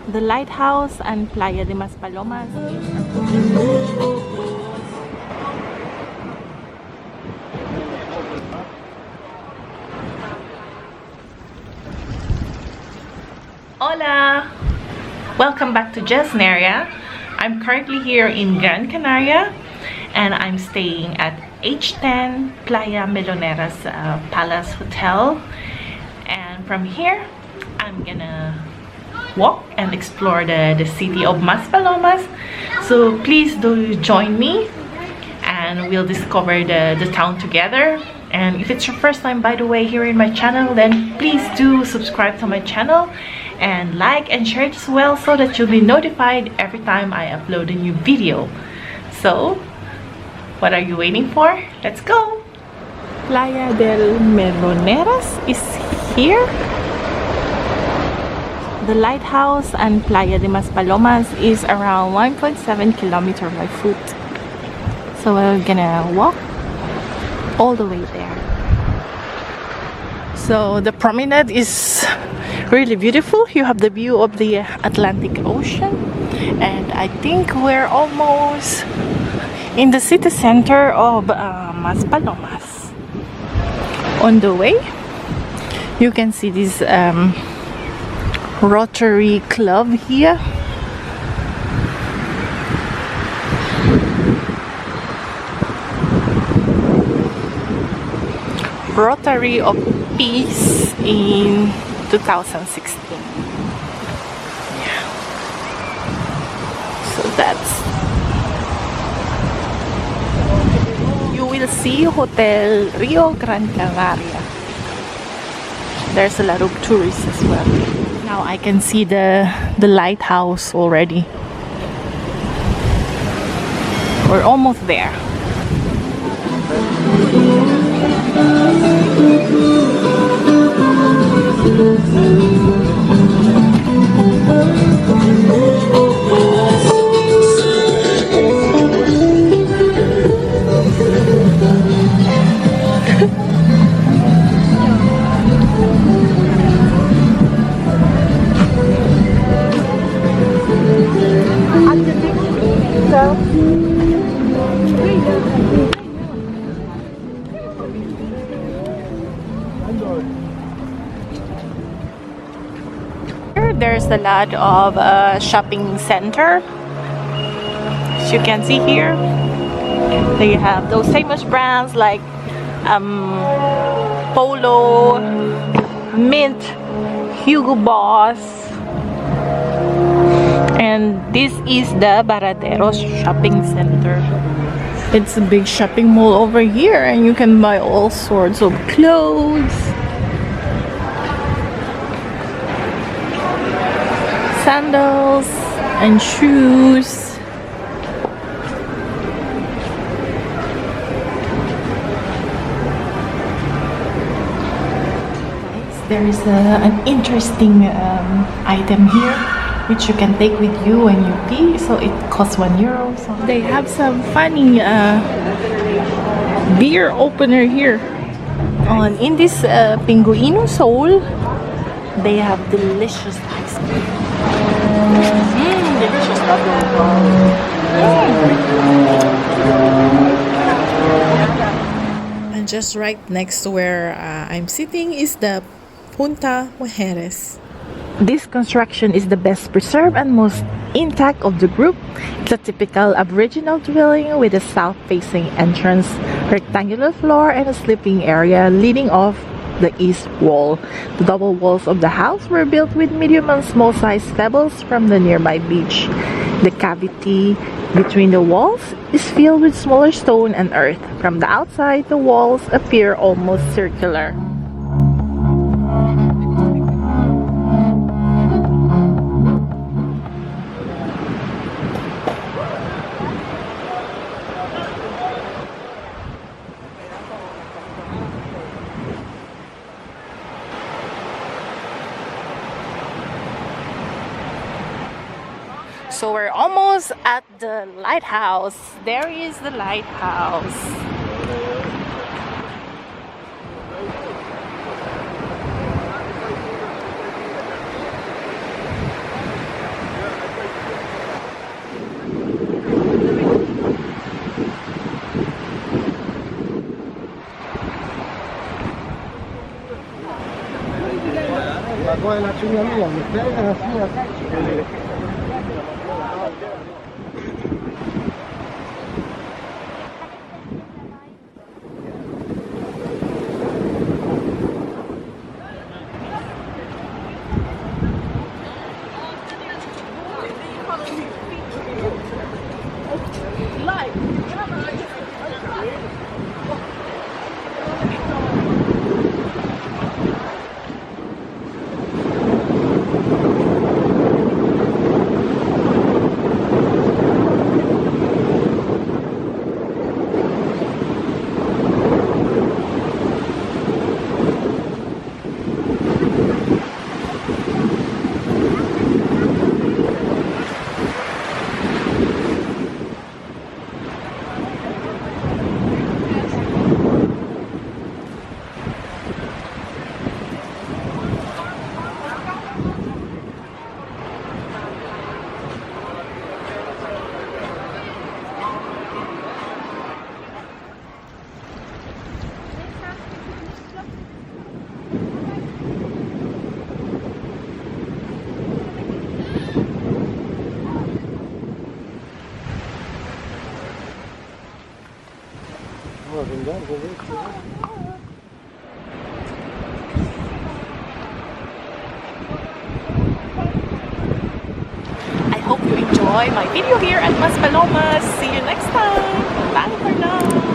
The lighthouse and Playa de Maspalomas. Hola! Welcome back to Gran Canaria. I'm currently here in Gran Canaria and I'm staying at H10 Playa Meloneras Palace Hotel, and from here I'm gonna walk and explore the city of Maspalomas. So please do join me and we'll discover the town together. And if it's your first time, by the way, here in my channel, then please do subscribe to my channel and like and share it as well, so that you'll be notified every time I upload a new video. So what are you waiting for? Let's go! Playa del Meloneras is here. The lighthouse and Playa de Maspalomas is around 1.7 kilometers by foot. So we're gonna walk all the way there. So the promenade is really beautiful. You have the view of the Atlantic Ocean, and I think we're almost in the city center of Maspalomas. On the way, you can see this Rotary Club here. Rotary of Peace in 2016. Yeah. So that's, you will see Hotel Rio Gran Canaria. There's a lot of tourists as well. Now I can see the lighthouse already. We're almost there. There's a lot of shopping center, as you can see here. They have those famous brands like Polo, Mint, Hugo Boss, and this is the Barateros shopping center. It's a big shopping mall over here, and you can buy all sorts of clothes, sandals and shoes. There is an interesting item here which you can take with you when you pee. So it costs €1. So they have some funny beer opener here. In this Pinguino Soul, they have delicious ice cream. Delicious. And just right next to where I'm sitting is the Punta Mujeres. This construction is the best preserved and most intact of the group. It's a typical Aboriginal dwelling with a south-facing entrance, rectangular floor, and a sleeping area leading off the east wall. The double walls of the house were built with medium and small-sized pebbles from the nearby beach. The cavity between the walls is filled with smaller stone and earth. From the outside, the walls appear almost circular. So we're almost at the lighthouse. There is the lighthouse. poi la cigna mia, mi prende la sua. I hope you enjoy my video here at Maspalomas. See you next time. Bye for now.